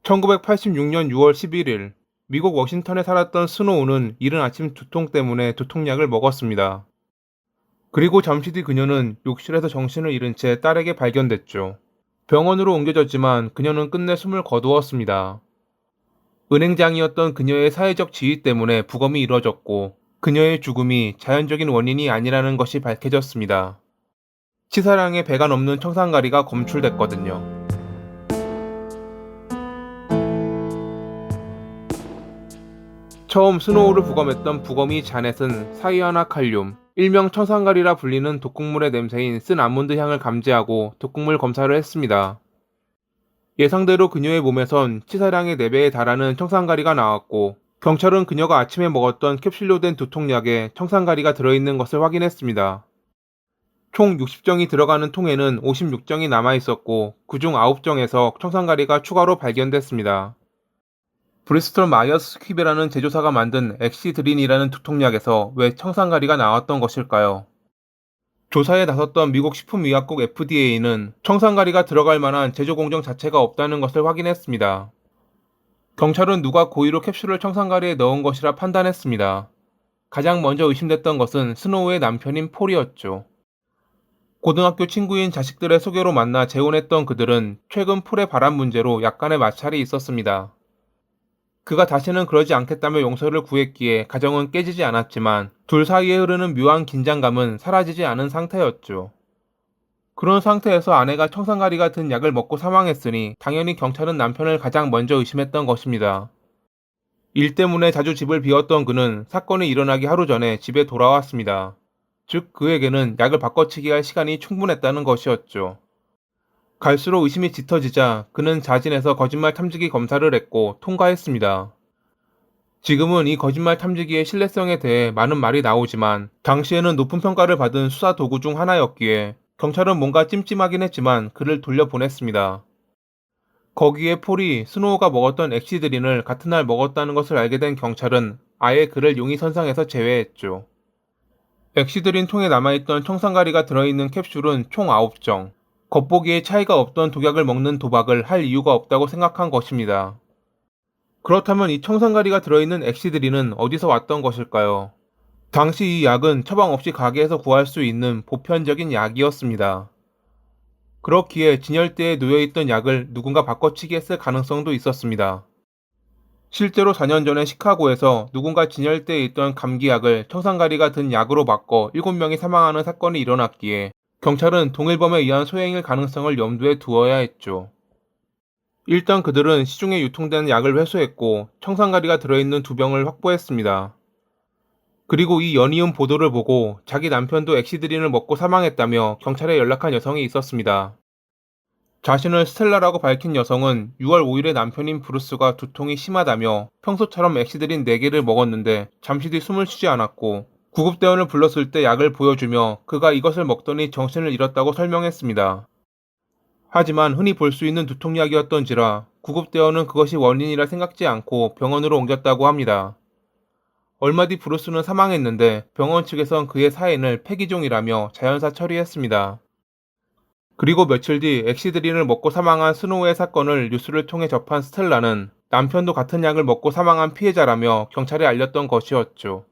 1986년 6월 11일, 미국 워싱턴에 살았던 스노우는 이른 아침 두통 때문에 두통약을 먹었습니다. 그리고 잠시 뒤 그녀는 욕실에서 정신을 잃은 채 딸에게 발견됐죠. 병원으로 옮겨졌지만 그녀는 끝내 숨을 거두었습니다. 은행장이었던 그녀의 사회적 지위 때문에 부검이 이뤄졌고 그녀의 죽음이 자연적인 원인이 아니라는 것이 밝혀졌습니다. 치사량의 배가 넘는 청산가리가 검출됐거든요. 처음 스노우를 부검했던 부검이 자넷은 사이아나칼륨, 일명 청산가리라 불리는 독극물의 냄새인 쓴 아몬드 향을 감지하고 독극물 검사를 했습니다. 예상대로 그녀의 몸에선 치사량의 4배에 달하는 청산가리가 나왔고 경찰은 그녀가 아침에 먹었던 캡슐로 된 두통약에 청산가리가 들어있는 것을 확인했습니다. 총 60정이 들어가는 통에는 56정이 남아있었고 그중 9정에서 청산가리가 추가로 발견됐습니다. 브리스톨 마이어스 스퀴브라는 제조사가 만든 엑시드린이라는 두통약에서 왜 청산가리가 나왔던 것일까요? 조사에 나섰던 미국 식품의약국 FDA는 청산가리가 들어갈 만한 제조 공정 자체가 없다는 것을 확인했습니다. 경찰은 누가 고의로 캡슐을 청산가리에 넣은 것이라 판단했습니다. 가장 먼저 의심됐던 것은 스노우의 남편인 폴이었죠. 고등학교 친구인 자식들의 소개로 만나 재혼했던 그들은 최근 폴의 바람 문제로 약간의 마찰이 있었습니다. 그가 다시는 그러지 않겠다며 용서를 구했기에 가정은 깨지지 않았지만 둘 사이에 흐르는 묘한 긴장감은 사라지지 않은 상태였죠. 그런 상태에서 아내가 청산가리 같은 약을 먹고 사망했으니 당연히 경찰은 남편을 가장 먼저 의심했던 것입니다. 일 때문에 자주 집을 비웠던 그는 사건이 일어나기 하루 전에 집에 돌아왔습니다. 즉 그에게는 약을 바꿔치기 할 시간이 충분했다는 것이었죠. 갈수록 의심이 짙어지자 그는 자진해서 거짓말 탐지기 검사를 했고 통과했습니다. 지금은 이 거짓말 탐지기의 신뢰성에 대해 많은 말이 나오지만 당시에는 높은 평가를 받은 수사 도구 중 하나였기에 경찰은 뭔가 찜찜하긴 했지만 그를 돌려보냈습니다. 거기에 폴이 스노우가 먹었던 엑시드린을 같은 날 먹었다는 것을 알게 된 경찰은 아예 그를 용의선상에서 제외했죠. 엑시드린 통에 남아있던 청산가리가 들어있는 캡슐은 총 9정. 겉보기에 차이가 없던 독약을 먹는 도박을 할 이유가 없다고 생각한 것입니다. 그렇다면 이 청산가리가 들어있는 엑시드린은 어디서 왔던 것일까요? 당시 이 약은 처방 없이 가게에서 구할 수 있는 보편적인 약이었습니다. 그렇기에 진열대에 놓여있던 약을 누군가 바꿔치기 했을 가능성도 있었습니다. 실제로 4년 전에 시카고에서 누군가 진열대에 있던 감기약을 청산가리가 든 약으로 바꿔 7명이 사망하는 사건이 일어났기에 경찰은 동일범에 의한 소행일 가능성을 염두에 두어야 했죠. 일단 그들은 시중에 유통되는 약을 회수했고 청산가리가 들어있는 2병을 확보했습니다. 그리고 이 연이은 보도를 보고 자기 남편도 엑시드린을 먹고 사망했다며 경찰에 연락한 여성이 있었습니다. 자신을 스텔라라고 밝힌 여성은 6월 5일에 남편인 브루스가 두통이 심하다며 평소처럼 엑시드린 4개를 먹었는데 잠시 뒤 숨을 쉬지 않았고 구급대원을 불렀을 때 약을 보여주며 그가 이것을 먹더니 정신을 잃었다고 설명했습니다. 하지만 흔히 볼 수 있는 두통약이었던지라 구급대원은 그것이 원인이라 생각지 않고 병원으로 옮겼다고 합니다. 얼마 뒤 브루스는 사망했는데 병원 측에선 그의 사인을 폐기종이라며 자연사 처리했습니다. 그리고 며칠 뒤 엑시드린을 먹고 사망한 스노우의 사건을 뉴스를 통해 접한 스텔라는 남편도 같은 약을 먹고 사망한 피해자라며 경찰에 알렸던 것이었죠.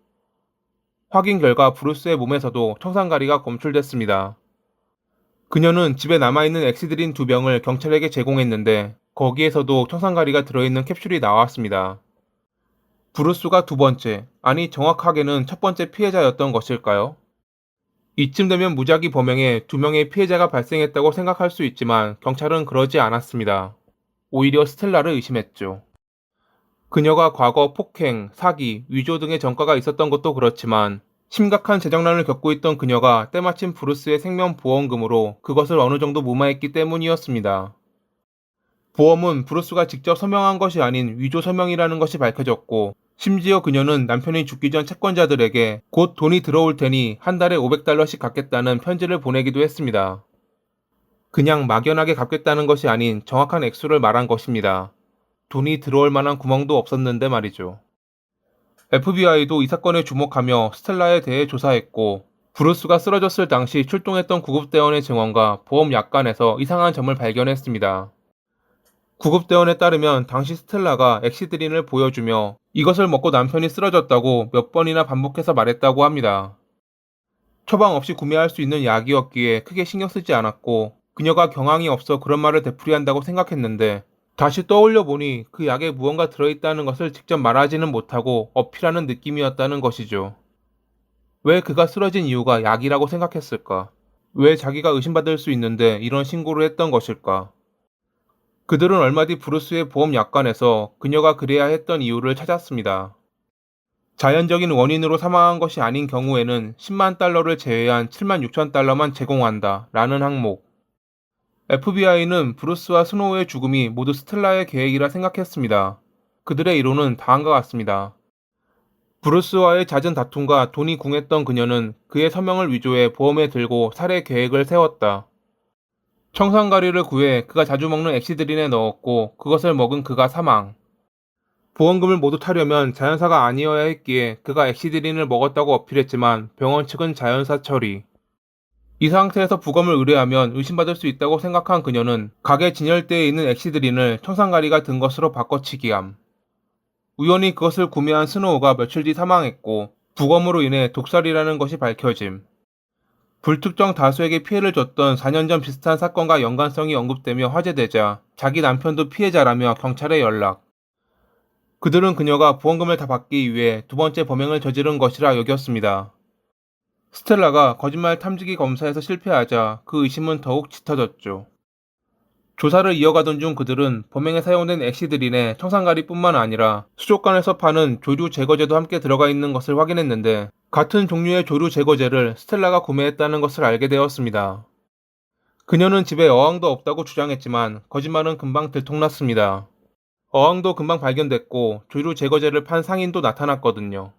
확인 결과 브루스의 몸에서도 청산가리가 검출됐습니다. 그녀는 집에 남아있는 엑시드린 2병을 경찰에게 제공했는데 거기에서도 청산가리가 들어있는 캡슐이 나왔습니다. 브루스가 두 번째, 아니 정확하게는 첫 번째 피해자였던 것일까요? 이쯤 되면 무작위 범행에 2명의 피해자가 발생했다고 생각할 수 있지만 경찰은 그러지 않았습니다. 오히려 스텔라를 의심했죠. 그녀가 과거 폭행, 사기, 위조 등의 전과가 있었던 것도 그렇지만 심각한 재정난을 겪고 있던 그녀가 때마침 브루스의 생명보험금으로 그것을 어느 정도 무마했기 때문이었습니다. 보험은 브루스가 직접 서명한 것이 아닌 위조 서명이라는 것이 밝혀졌고 심지어 그녀는 남편이 죽기 전 채권자들에게 곧 돈이 들어올 테니 한 달에 $500씩 갚겠다는 편지를 보내기도 했습니다. 그냥 막연하게 갚겠다는 것이 아닌 정확한 액수를 말한 것입니다. 돈이 들어올 만한 구멍도 없었는데 말이죠. FBI도 이 사건에 주목하며 스텔라에 대해 조사했고 브루스가 쓰러졌을 당시 출동했던 구급대원의 증언과 보험 약관에서 이상한 점을 발견했습니다. 구급대원에 따르면 당시 스텔라가 엑시드린을 보여주며 이것을 먹고 남편이 쓰러졌다고 몇 번이나 반복해서 말했다고 합니다. 처방 없이 구매할 수 있는 약이었기에 크게 신경 쓰지 않았고 그녀가 경황이 없어 그런 말을 되풀이한다고 생각했는데 다시 떠올려 보니 그 약에 무언가 들어있다는 것을 직접 말하지는 못하고 어필하는 느낌이었다는 것이죠. 왜 그가 쓰러진 이유가 약이라고 생각했을까? 왜 자기가 의심받을 수 있는데 이런 신고를 했던 것일까? 그들은 얼마 뒤 브루스의 보험약관에서 그녀가 그래야 했던 이유를 찾았습니다. 자연적인 원인으로 사망한 것이 아닌 경우에는 10만 달러를 제외한 7만 6천 달러만 제공한다 라는 항목. FBI는 브루스와 스노우의 죽음이 모두 스텔라의 계획이라 생각했습니다. 그들의 이론은 다음과 같습니다. 브루스와의 잦은 다툼과 돈이 궁했던 그녀는 그의 서명을 위조해 보험에 들고 살해 계획을 세웠다. 청산가리를 구해 그가 자주 먹는 엑시드린에 넣었고 그것을 먹은 그가 사망. 보험금을 모두 타려면 자연사가 아니어야 했기에 그가 엑시드린을 먹었다고 어필했지만 병원 측은 자연사 처리. 이 상태에서 부검을 의뢰하면 의심받을 수 있다고 생각한 그녀는 가게 진열대에 있는 엑시드린을 청산가리가 든 것으로 바꿔치기함. 우연히 그것을 구매한 스노우가 며칠 뒤 사망했고 부검으로 인해 독살이라는 것이 밝혀짐. 불특정 다수에게 피해를 줬던 4년 전 비슷한 사건과 연관성이 언급되며 화제되자 자기 남편도 피해자라며 경찰에 연락. 그들은 그녀가 보험금을 다 받기 위해 두 번째 범행을 저지른 것이라 여겼습니다. 스텔라가 거짓말 탐지기 검사에서 실패하자 그 의심은 더욱 짙어졌죠. 조사를 이어가던 중 그들은 범행에 사용된 엑시드린에 청산가리뿐만 아니라 수족관에서 파는 조류 제거제도 함께 들어가 있는 것을 확인했는데 같은 종류의 조류 제거제를 스텔라가 구매했다는 것을 알게 되었습니다. 그녀는 집에 어항도 없다고 주장했지만 거짓말은 금방 들통났습니다. 어항도 금방 발견됐고 조류 제거제를 판 상인도 나타났거든요.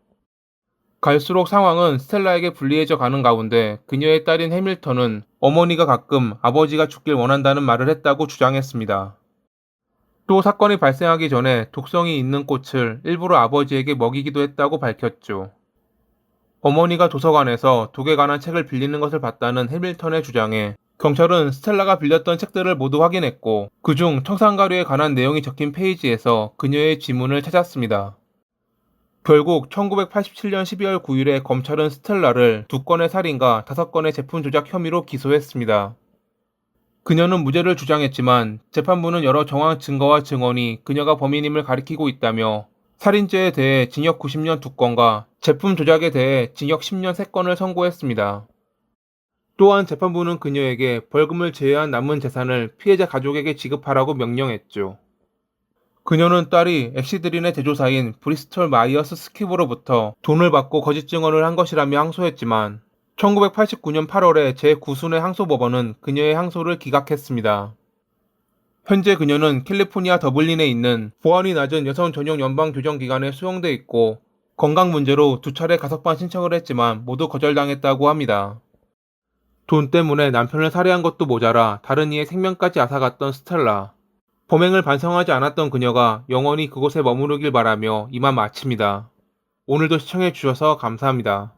갈수록 상황은 스텔라에게 불리해져 가는 가운데 그녀의 딸인 해밀턴은 어머니가 가끔 아버지가 죽길 원한다는 말을 했다고 주장했습니다. 또 사건이 발생하기 전에 독성이 있는 꽃을 일부러 아버지에게 먹이기도 했다고 밝혔죠. 어머니가 도서관에서 독에 관한 책을 빌리는 것을 봤다는 해밀턴의 주장에 경찰은 스텔라가 빌렸던 책들을 모두 확인했고 그중 청산가루에 관한 내용이 적힌 페이지에서 그녀의 지문을 찾았습니다. 결국 1987년 12월 9일에 검찰은 스텔라를 2건의 살인과 5건의 제품 조작 혐의로 기소했습니다. 그녀는 무죄를 주장했지만 재판부는 여러 정황 증거와 증언이 그녀가 범인임을 가리키고 있다며 살인죄에 대해 징역 90년 2건과 제품 조작에 대해 징역 10년 3건을 선고했습니다. 또한 재판부는 그녀에게 벌금을 제외한 남은 재산을 피해자 가족에게 지급하라고 명령했죠. 그녀는 딸이 엑시드린의 제조사인 브리스톨 마이어스 스킵으로부터 돈을 받고 거짓 증언을 한 것이라며 항소했지만 1989년 8월에 제9순회 항소법원은 그녀의 항소를 기각했습니다. 현재 그녀는 캘리포니아 더블린에 있는 보안이 낮은 여성 전용 연방교정기관에 수용돼 있고 건강 문제로 2차례 가석방 신청을 했지만 모두 거절당했다고 합니다. 돈 때문에 남편을 살해한 것도 모자라 다른 이의 생명까지 앗아갔던 스텔라. 범행을 반성하지 않았던 그녀가 영원히 그곳에 머무르길 바라며 이만 마칩니다. 오늘도 시청해주셔서 감사합니다.